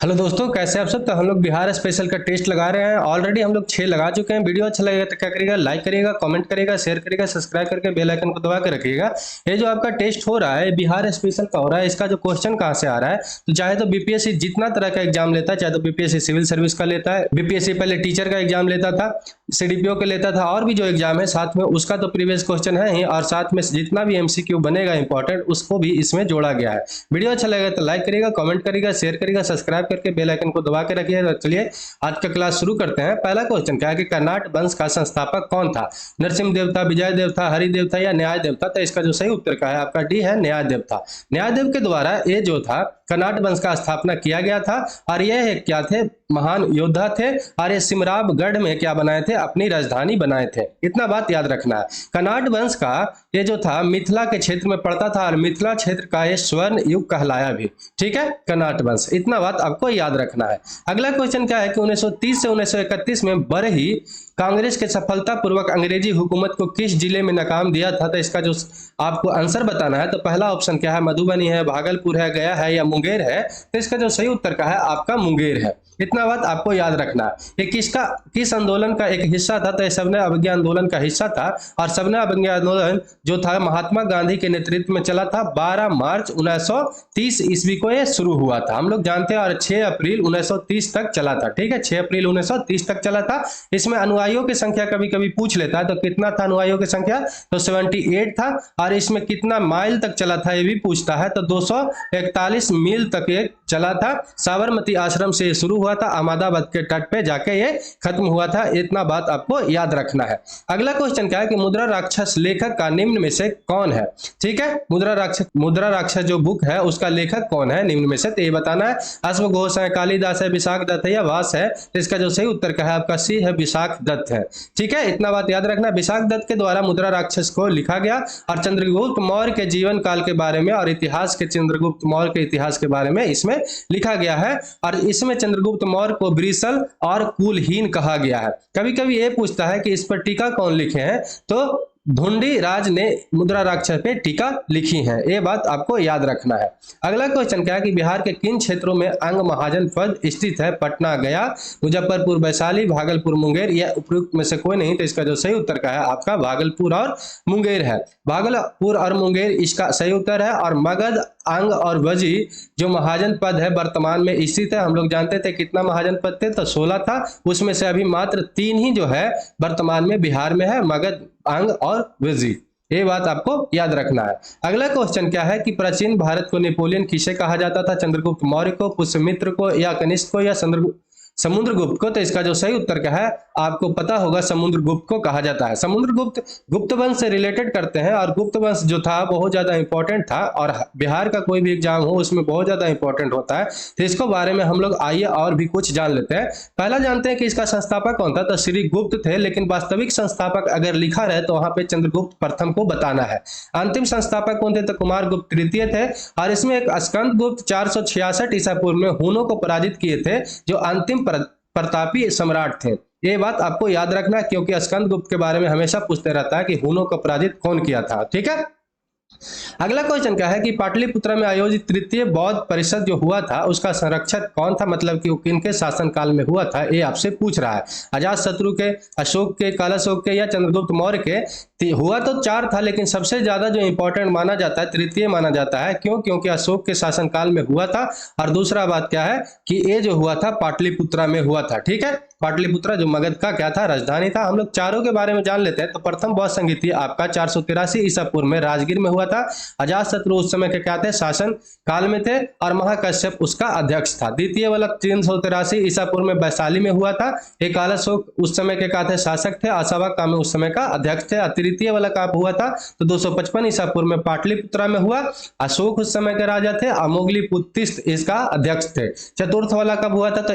Hello दोस्तों, कैसे आप सब। तो हम लोग बिहार स्पेशल का टेस्ट लगा रहे हैं। ऑलरेडी हम लोग 6 लगा चुके हैं। वीडियो अच्छा लगेगा तो क्या करिएगा, लाइक करिएगा, कमेंट करिएगा, शेयर करिएगा, सब्सक्राइब करके बेल आइकन को दबा के रखिएगा। ये जो आपका टेस्ट हो रहा है बिहार स्पेशल का हो रहा है, इसका जो क्वेश्चन कहाँ से आ रहा है, तो चाहे तो बीपीएससी जितना तरह का एग्जाम लेता है, चाहे तो बीपीएससी सिविल सर्विस का लेता है, बीपीएससी पहले टीचर का एग्जाम लेता था, सीडीपीओ का लेता था, और भी जो एग्जाम है साथ में उसका तो प्रीवियस क्वेश्चन है ही, और साथ में जितना भी एमसीक्यू बनेगा इंपॉर्टेंट उसको भी इसमें जोड़ा गया है। वीडियो अच्छा लगेगा तो लाइक करिएगा, कमेंट करिएगा, शेयर करिएगा, सब्सक्राइब करके बेल आइकन को दबा के रखिए। तो चलिए आज का क्लास शुरू करते हैं। पहला क्वेश्चन क्या है कि कर्नाट वंश का संस्थापक कौन था। नरसिंह देवता, विजय देवता, हरिदेव था या न्याय देवता। तो इसका जो सही उत्तर का है आपका डी है, न्याय देव था। न्याय देव के द्वारा ये जो था कर्नाट वंश का स्थापना किया गया था। और ये क्या थे, महान योद्धा थे। और ये सिमरावगढ़ में क्या बनाए थे, अपनी राजधानी बनाए थे। इतना बात याद रखना है। कर्नाट वंश का ये जो था मिथिला के क्षेत्र में पड़ता था, और मिथिला क्षेत्र का ये स्वर्ण युग कहलाया भी। ठीक है, कर्नाट वंश, इतना बात आपको याद रखना है। अगला क्वेश्चन क्या है कि 1930 से 1931 में बरही कांग्रेस के सफलतापूर्वक अंग्रेजी हुकूमत को किस जिले में नाकाम दिया था। तो इसका जो आपको आंसर बताना है, तो पहला ऑप्शन क्या है, मधुबनी है, भागलपुर है, गया है या मुंगेर है। तो इसका जो सही उत्तर का है आपका मुंगेर है। इतना बात आपको याद रखना है। ये किस आंदोलन का एक हिस्सा था। तो सबने अवज्ञा आंदोलन का हिस्सा था। और सबने अवज्ञा आंदोलन जो था महात्मा गांधी के नेतृत्व में चला था। 12 मार्च 1930 ईस्वी को ये शुरू हुआ था, हम लोग जानते हैं। और 6 अप्रैल 1930 तक चला था। ठीक है, 6 अप्रैल 1930 तक चला था। इसमें अनुयायियों की संख्या कभी कभी पूछ लेता है, तो कितना था अनुयायियों की संख्या, तो 78 था। और इसमें कितना माइल तक चला था ये भी पूछता है, तो 241 मील तक ये चला था। साबरमती आश्रम से शुरू हुआ था, अहमदाबाद के तट पे जाके ये खत्म हुआ था। इतना बात आपको याद रखना है। अगला क्वेश्चन क्या है कि मुद्रा राक्षस लेखक का निम्न में से कौन है। ठीक है, मुद्रा राक्षस जो बुक है उसका लेखक कौन है निम्न में से, तो ये बताना है। अश्वघोष है, कालिदास है, विशाख दत्त है या वास है। तो इसका जो सही उत्तर का है आपका सी है, विशाख दत्त है। ठीक है, इतना बात याद रखना। विशाख दत्त के द्वारा मुद्रा राक्षस को लिखा गया। और चंद्रगुप्त मौर्य के जीवन काल के बारे में और इतिहास के, चंद्रगुप्त मौर्य के इतिहास के बारे में इसमें लिखा गया है। और इसमें चंद्रगुप्त मौर्य को वृषल और कुलहीन कहा गया है। कभी कभी ये पूछता है कि इस पर टीका कौन लिखे हैं, तो धुंडी राज ने मुद्रा राक्षस पे टीका लिखी है। ये बात आपको याद रखना है। अगला क्वेश्चन क्या है कि बिहार के किन क्षेत्रों में अंग महाजन पद स्थित है। पटना, गया, मुजफ्फरपुर, वैशाली, भागलपुर, मुंगेर या उपयुक्त में से कोई नहीं। तो इसका जो सही उत्तर का है आपका भागलपुर और मुंगेर है। भागलपुर और मुंगेर इसका सही उत्तर है। और मगध, अंग और वजी जो महाजन पद है वर्तमान में स्थित है। हम लोग जानते थे कितना महाजन पद थे, तो 16 था। उसमें से अभी मात्र 3 ही जो है वर्तमान में बिहार में है, मगध, अंग और वजी। ये बात आपको याद रखना है। अगला क्वेश्चन क्या है कि प्राचीन भारत को नेपोलियन किसे कहा जाता था। चंद्रगुप्त मौर्य को, पुष्यमित्र को या कनिष्क को या समुद्रगुप्त को। तो इसका जो सही उत्तर क्या है आपको पता होगा, समुद्रगुप्त को कहा जाता है। समुद्रगुप्त गुप्त वंश से रिलेटेड करते हैं। और गुप्त वंश जो था बहुत ज्यादा इंपॉर्टेंट था, और बिहार का कोई भी एग्जाम हो उसमें बहुत ज्यादा इंपॉर्टेंट होता है। तो इसको बारे में हम लोग आइए और भी कुछ जान लेते हैं। पहला जानते हैं कि इसका संस्थापक कौन था। तो श्री गुप्त थे, लेकिन वास्तविक संस्थापक अगर लिखा रहे तो वहां पे चंद्रगुप्त प्रथम को बताना है। अंतिम संस्थापक कौन थे, तो कुमार गुप्त तृतीय थे। और इसमें एक स्कंद गुप्त 466 ईसा पूर्व में हुनों को पराजित किए थे, जो अंतिम प्रतापी सम्राट थे। ये बात आपको याद रखना, क्योंकि स्कंद गुप्त के बारे में हमेशा पूछते रहता है कि हुनों को पराजित कौन किया था। ठीक है, अगला क्वेश्चन क्या है कि पाटलिपुत्र में आयोजित तृतीय बौद्ध परिषद जो हुआ था उसका संरक्षक कौन था, मतलब कि किनके शासनकाल में हुआ था, ये आपसे पूछ रहा है। अजातशत्रु के, अशोक के, कालाशोक के या चंद्रगुप्त मौर्य के। हुआ तो 4 था, लेकिन सबसे ज्यादा जो इंपॉर्टेंट माना जाता है तृतीय माना जाता है। क्यों, क्योंकि अशोक के शासनकाल में हुआ था। और दूसरा बात क्या है कि ये जो हुआ था पाटलिपुत्रा में हुआ था। ठीक है, पाटलिपुत्रा जो मगध का क्या था, राजधानी था। हम लोग चारों के बारे में जान लेते हैं। तो प्रथम बौद्ध संगीति आपका 483 ईसा पूर्व में राजगीर में हुआ था। अजातशत्रु उस समय के क्या थे, शासन काल में थे। और महाकश्यप उसका अध्यक्ष था। द्वितीय वाला 383 ईसा पूर्व में वैशाली में हुआ था। एक कालाशोक उस समय के क्या थे, शासक थे। अशोका उस समय का अध्यक्ष थे। तृतीय वाला कब हुआ था, तो 255 ईसा पूर्व में पाटलिपुत्रा में हुआ। अशोक उस समय के राजा थे। अमोघलिपुत्र इसका अध्यक्ष थे। चतुर्थ वाला कब हुआ था, तो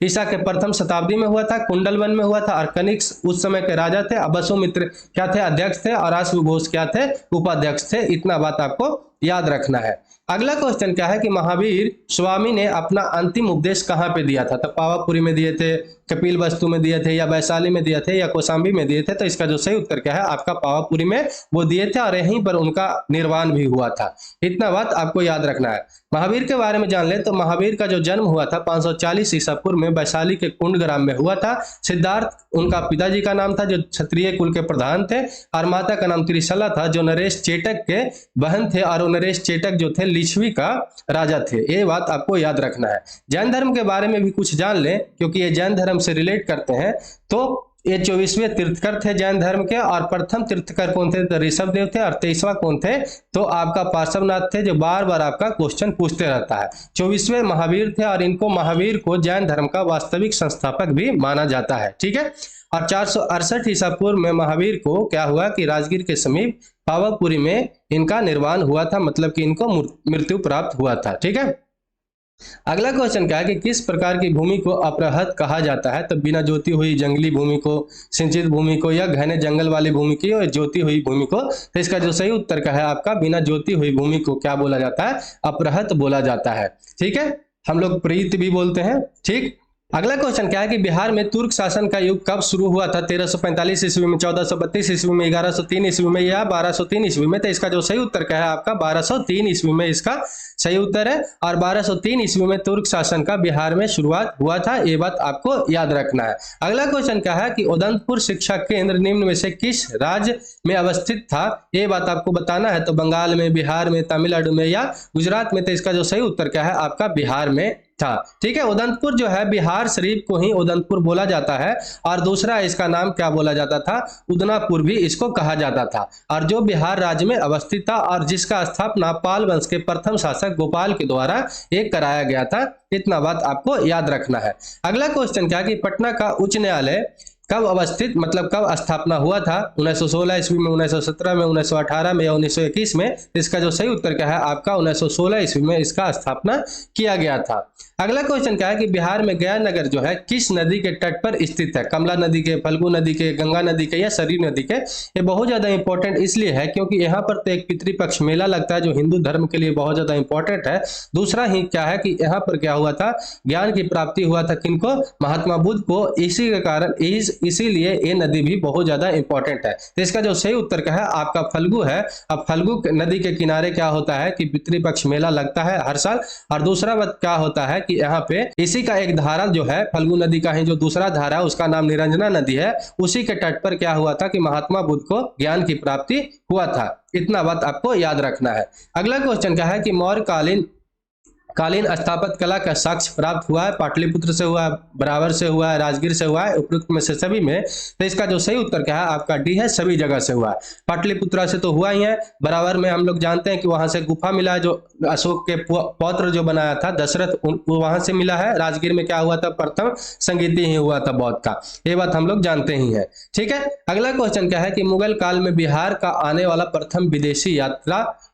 ईसा के प्रथम शताब्दी में हुआ था, कुंडलवन में हुआ था। और कनिष्क उस समय के राजा थे। अश्वमित्र क्या थे, अध्यक्ष थे। और अश्वघोष क्या थे, उपाध्यक्ष थे। इतना बात आपको याद रखना है। अगला क्वेश्चन क्या है कि महावीर स्वामी ने अपना अंतिम उपदेश कहाँ पे दिया था? तो पावापुरी में दिए थे, कपिल वस्तु में दिए थे, या वैशाली में दिए थे, या कौशाम्बी में दिए थे? तो इसका जो सही उत्तर क्या है आपका पावापुरी में वो दिए थे और यहीं पर उनका निर्वाण भी हुआ था। इतना बात आपको याद रखना है। महावीर के बारे में जान ले तो महावीर का जो जन्म हुआ था 540 ईसा पूर्व में वैशाली के कुंड ग्राम में हुआ था। सिद्धार्थ उनका पिताजी का नाम था जो क्षत्रिय कुल के प्रधान थे, और माता का नाम त्रिशला था जो नरेश चेटक के बहन थे, और नरेश चेटक जो थे लिच्छवी का राजा थे। ये बात आपको याद रखना है। जैन धर्म के बारे में भी कुछ जान ले क्योंकि ये जैन धर्म से रिलेट करते हैं। तो ये 24वें तीर्थकर थे जैन धर्म के, और प्रथम तीर्थकर कौन थे? तो ऋषभदेव थे। और 23वां कौन थे? तो आपका पार्श्वनाथ थे, जो बार बार आपका क्वेश्चन पूछते रहता है। 24वें महावीर थे, और इनको महावीर को जैन धर्म का वास्तविक संस्थापक भी माना जाता है। ठीक है। और 468 ईसा पूर्व में महावीर को क्या हुआ कि राजगीर के समीप पावापुरी में इनका निर्वाण हुआ था, मतलब कि इनको मृत्यु प्राप्त हुआ था। ठीक है। अगला क्वेश्चन क्या है कि किस प्रकार की भूमि को अपरहत कहा जाता है? तो बिना जोती हुई जंगली भूमि को, सिंचित भूमि को, या घने जंगल वाली भूमि की, और जोती हुई भूमि को? तो इसका जो सही उत्तर क्या है आपका बिना जोती हुई भूमि को क्या बोला जाता है? अपरहत बोला जाता है। ठीक है। हम लोग प्रीत भी बोलते हैं। ठीक। अगला क्वेश्चन क्या है कि बिहार में तुर्क शासन का युग कब शुरू हुआ था? 1345 ईस्वी में, 1432 ईस्वी में, 1103 ईस्वी में, या 1203 ईस्वी में? तो इसका जो सही उत्तर क्या है आपका 1203 ईस्वी में इसका सही उत्तर है। और 1203 ईस्वी में तुर्क शासन का बिहार में शुरुआत हुआ था। ये बात आपको याद रखना है। अगला क्वेश्चन क्या है कि उदंतपुर शिक्षा केंद्र निम्न में से किस राज्य में अवस्थित था? ये बात आपको बताना है। तो बंगाल में, बिहार में, तमिलनाडु में, या गुजरात में? तो इसका जो सही उत्तर क्या है आपका बिहार में था। ठीक है। उदंतपुर जो है बिहार शरीफ को ही उदंतपुर बोला जाता है, और दूसरा इसका नाम क्या बोला जाता था? उदनापुर भी इसको कहा जाता था, और जो बिहार राज्य में अवस्थित था, और जिसका स्थापना पाल वंश के प्रथम शासक गोपाल के द्वारा एक कराया गया था। इतना बात आपको याद रखना है। अगला क्वेश्चन क्या कि पटना का उच्च न्यायालय कब अवस्थित, मतलब कब स्थापना हुआ था? 1916 ईस्वी में, 1917 में, 1918 में, या 1921 में? इसका जो सही उत्तर क्या है आपका 1916 ईस्वी में इसका स्थापना किया गया था। अगला क्वेश्चन क्या है कि बिहार में गया नगर जो है किस नदी के तट पर स्थित है? कमला नदी के, फल्गु नदी के, गंगा नदी के, या सरयू नदी के? ये बहुत ज्यादा इंपॉर्टेंट इसलिए है क्योंकि यहाँ पर तो एक पितृपक्ष मेला लगता है जो हिंदू धर्म के लिए बहुत ज्यादा इंपॉर्टेंट है। दूसरा ही क्या है कि यहाँ पर क्या हुआ था? ज्ञान की प्राप्ति हुआ था किनको? महात्मा बुद्ध को। इसी के कारण इसीलिए ये नदी भी बहुत ज्यादा इंपॉर्टेंट है। तो इसका जो सही उत्तर क्या है आपका फल्गु है। अब फल्गु नदी के किनारे क्या होता है कि पितृपक्ष मेला लगता है हर साल। और दूसरा बात क्या होता है कि यहाँ पे इसी का एक धारा जो है फल्गु नदी का ही जो दूसरा धारा है उसका नाम निरंजना नदी है। उसी के तट पर क्या हुआ था कि महात्मा बुद्ध को ज्ञान की प्राप्ति हुआ था। इतना बात आपको याद रखना है। अगला क्वेश्चन क्या है कि मौर्य कालीन स्थापत्य कला का साक्ष्य प्राप्त हुआ है? पाटलिपुत्र से हुआ है, बराबर से हुआ है, राजगीर से हुआ है, उपयुक्त में से सभी में? तो इसका जो सही उत्तर क्या है आपका डी है, सभी जगह से हुआ है। पाटलिपुत्र से तो हुआ ही है, बराबर में हम लोग जानते हैं कि वहां से गुफा मिला है जो अशोक के पौत्र जो बनाया था दशरथ, वहां से मिला है। राजगीर में क्या हुआ था? प्रथम संगीति ही हुआ था बौद्ध का। ये बात हम लोग जानते ही हैं। ठीक है। अगला क्वेश्चन क्या है कि मुगल काल में बिहार का आने वाला प्रथम विदेशी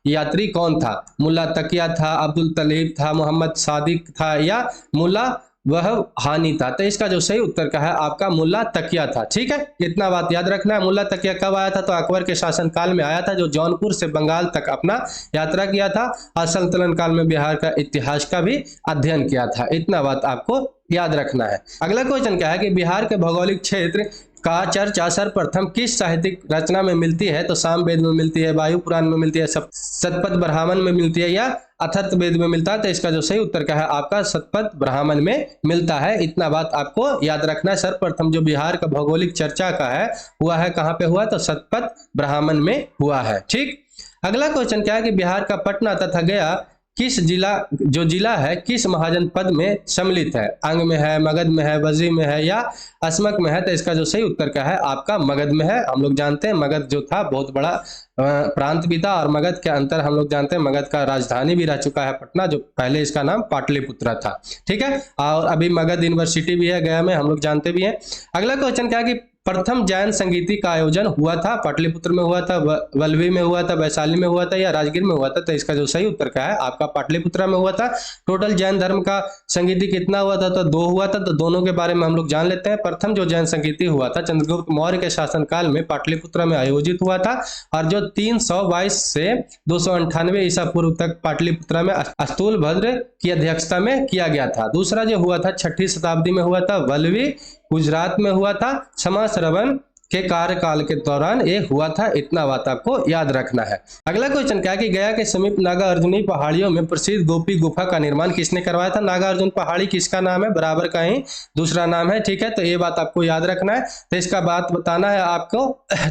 यात्री कौन था? मुल्ला तकिया था, अब्दुल तलीब था, मोहम्मद सादिक था, या मुल्ला वह हानि था? तो इसका जो सही उत्तर क्या है आपका मुल्ला तकिया था। ठीक है। इतना बात याद रखना है। मुल्ला तकिया कब आया था? तो अकबर के शासन काल में आया था, जो जौनपुर से बंगाल तक अपना यात्रा किया था, और संतुलन काल में बिहार का इतिहास का भी अध्ययन किया था। इतना बात आपको याद रखना है। अगला क्वेश्चन क्या है कि बिहार के भौगोलिक क्षेत्र का चर्चा सर्वप्रथम किस साहित्यिक रचना में मिलती है? तो सामवेद में मिलती है, वायु पुराण में मिलती है, शतपथ ब्राह्मण में मिलती है, या अथर्ववेद में मिलता है? तो इसका जो सही उत्तर क्या है आपका शतपथ ब्राह्मण में मिलता है। इतना बात आपको याद रखना है। सर्वप्रथम जो बिहार का भौगोलिक चर्चा का है हुआ है कहाँ पे हुआ? तो शतपथ ब्राह्मण में हुआ है। ठीक। अगला क्वेश्चन क्या है कि बिहार का पटना तथा गया किस जिला है किस महाजनपद में सम्मिलित है? अंग में है, मगध में है, वजी में है, या अस्मक में है? तो इसका जो सही उत्तर क्या है आपका मगध में है। हम लोग जानते हैं मगध जो था बहुत बड़ा प्रांत भी था, और मगध के अंतर हम लोग जानते हैं मगध का राजधानी भी रह चुका है पटना, जो पहले इसका नाम पाटलिपुत्र था। ठीक है। और अभी मगध यूनिवर्सिटी भी है गया में, हम लोग जानते भी हैं। अगला क्वेश्चन क्या है कि प्रथम जैन संगीति का आयोजन हुआ था? पाटलिपुत्र में हुआ था, वल्लभी में हुआ था, वैशाली में हुआ था या राजगीर में हुआ था? तो इसका जो सही उत्तर क्या है आपका पाटलिपुत्र में हुआ था। टोटल जैन धर्म का संगीति कितना हुआ था? तो 2 हुआ था। तो दोनों के बारे में हम लोग जान लेते हैं। प्रथम जो जैन संगीति हुआ था चंद्रगुप्त मौर्य के शासनकाल में पाटलिपुत्र में आयोजित हुआ था, और जो 322 से 298 ईसा पूर्व तक पाटलिपुत्र में अस्तुलभद्र की अध्यक्षता में किया गया था। दूसरा जो हुआ था 6ठी शताब्दी में हुआ था, वल्लभी गुजरात में हुआ था, क्षमा श्रवण के कार्यकाल के दौरान ये हुआ था। इतना बात आपको याद रखना है। अगला क्वेश्चन क्या कि गया के समीप नागार्जुनी पहाड़ियों में प्रसिद्ध गोपी गुफा का निर्माण किसने करवाया था? नागार्जुन पहाड़ी किसका नाम है? बराबर का ही दूसरा नाम है, ठीक है। तो ये बात आपको याद रखना है। तो इसका बात बताना है आपको।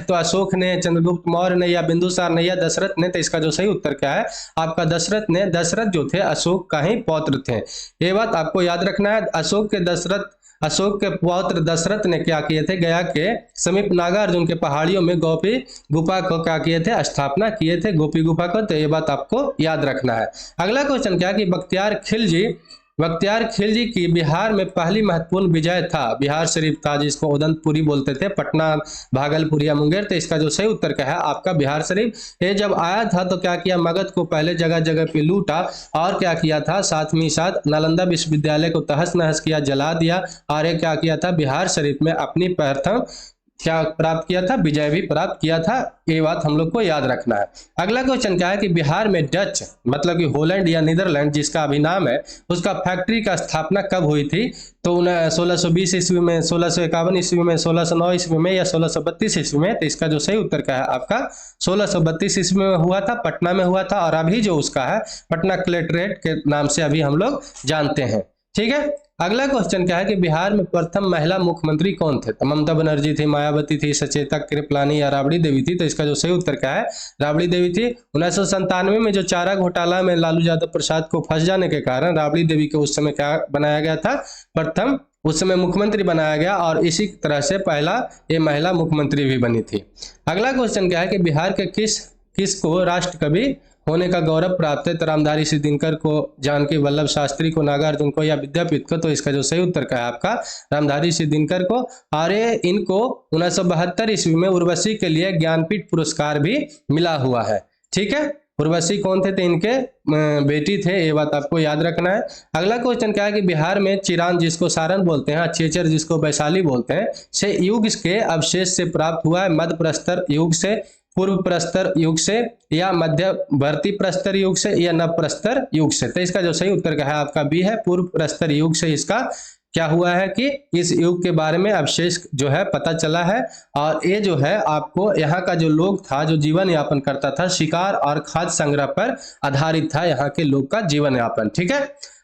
तो अशोक ने, चंद्रगुप्त मौर्य ने, या बिंदुसार ने, या दशरथ ने? तो इसका जो सही उत्तर क्या है आपका दशरथ ने। दशरथ जो थे अशोक का ही पौत्र थे। ये बात आपको याद रखना है। अशोक के पौत्र दशरथ ने क्या किए थे? गया के समीप नागार्जुन के पहाड़ियों में गोपी गुफा को क्या किए थे? स्थापना किए थे गोपी गुफा को। तो ये बात आपको याद रखना है। अगला क्वेश्चन क्या कि बख्तियार खिलजी की बिहार में पहली महत्वपूर्ण विजय था? बिहार शरीफ था, जिसको उदंतपुरी बोलते थे, पटना, भागलपुर या मुंगेर? तो इसका जो सही उत्तर क्या है आपका बिहार शरीफ। ये जब आया था तो क्या किया? मगध को पहले जगह जगह पे लूटा, और क्या किया था साथ में साथ नालंदा विश्वविद्यालय को तहस नहस किया, जला दिया, और ये क्या किया था? बिहार शरीफ में अपनी प्रथम क्या प्राप्त किया था? विजय भी प्राप्त किया था। ये बात हम लोग को याद रखना है। अगला क्वेश्चन क्या है कि बिहार में डच मतलब कि होलैंड या नीदरलैंड जिसका अभी नाम है, उसका फैक्ट्री का स्थापना कब हुई थी? तो 1620 ईस्वी में, 1651 ईस्वी में, 1609 ईस्वी में, या 1632 ईस्वी में? तो इसका जो सही उत्तर क्या है आपका 1632 ईस्वी में हुआ था, पटना में हुआ था। और अभी जो उसका है पटना कलेक्ट्रेट के नाम से अभी हम लोग जानते हैं, ठीक है। अगला क्वेश्चन क्या है कि बिहार में प्रथम महिला मुख्यमंत्री कौन थे? तो ममता बनर्जी थी, मायावती थी, सचेता कृपलानी या राबड़ी देवी थी? तो इसका जो सही उत्तर क्या है राबड़ी देवी थी। 1997 में जो चारा घोटाला में लालू यादव प्रसाद को फंस जाने के कारण राबड़ी देवी को उस समय क्या बनाया गया था? प्रथम उस समय मुख्यमंत्री बनाया गया, और इसी तरह से पहला ये महिला मुख्यमंत्री भी बनी थी। अगला क्वेश्चन क्या है कि बिहार के किस को राष्ट्र कवि होने का गौरव प्राप्त है? तो रामधारी सिंह दिनकर को, जानकी वल्लभ शास्त्री को, नागार्जुन को, या विद्यापीठ को? तो इसका जो सही उत्तर क्या है आपका रामधारी सिंह दिनकर को। और इनको 1972 ईस्वी में उर्वशी के लिए ज्ञानपीठ पुरस्कार भी मिला हुआ है, ठीक है। उर्वशी कौन थे? तो इनके बेटी थे। ये बात आपको याद रखना है। अगला क्वेश्चन क्या है कि बिहार में चिरान जिसको सारण बोलते हैं, चेचर जिसको वैशाली बोलते हैं, से युग के अवशेष से प्राप्त हुआ है? मध्य प्रस्तर युग से, पूर्व प्रस्तर युग से, या मध्यवर्ती प्रस्तर युग से, या नव प्रस्तर युग से? तो इसका जो सही उत्तर क्या है आपका बी है, पूर्व प्रस्तर युग से इसका क्या हुआ है कि इस युग के बारे में अवशेष जो है पता चला है। और ये जो है आपको यहाँ का जो लोग था, जो जीवन यापन करता था, शिकार और खाद्य संग्रह पर आधारित था यहाँ के लोग का जीवन यापन, ठीक है।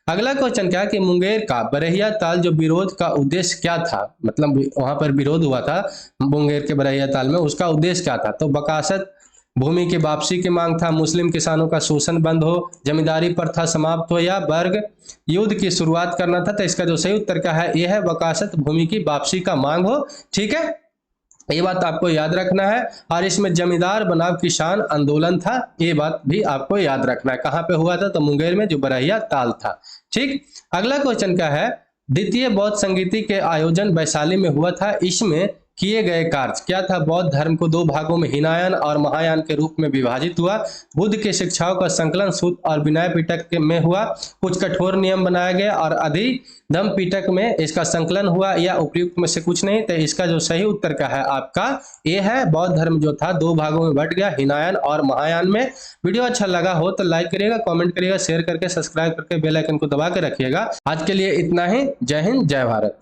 अगला क्वेश्चन क्या कि मुंगेर का बरहिया ताल जो विरोध का उद्देश्य क्या था? मतलब वहां पर विरोध हुआ था मुंगेर के बरहिया ताल में, उसका उद्देश्य क्या था? तो बकासत भूमि की वापसी की मांग था, मुस्लिम किसानों का शोषण बंद हो, जमींदारी प्रथा समाप्त हो, या वर्ग युद्ध की शुरुआत करना था? तो इसका जो सही उत्तर क्या है यह है वकासत भूमि की वापसी का मांग हो, ठीक है। ये बात आपको याद रखना है। और इसमें जमींदार बनाम किसान आंदोलन था, ये बात भी आपको याद रखना है। कहाँ पे हुआ था? तो मुंगेर में जो बरहिया ताल था, ठीक। अगला क्वेश्चन क्या है? द्वितीय बौद्ध संगीति के आयोजन वैशाली में हुआ था, इसमें किए गए कार्य क्या था? बौद्ध धर्म को 2 भागों में हीनायन और महायान के रूप में विभाजित हुआ, बुद्ध के शिक्षाओं का संकलन सूत्र और विनय पिटक में हुआ, कुछ कठोर नियम बनाए गए, और अधिधम पिटक में इसका संकलन हुआ, या उपयुक्त में से कुछ नहीं? तो इसका जो सही उत्तर का है आपका ये है, बौद्ध धर्म जो था 2 भागों में बट गया, हीनायन और महायान में। वीडियो अच्छा लगा हो तो लाइक करिएगा, कमेंट करिएगा, शेयर करके सब्सक्राइब करके बेल आइकन को दबा के रखिएगा। आज के लिए इतना ही। जय हिंद, जय भारत।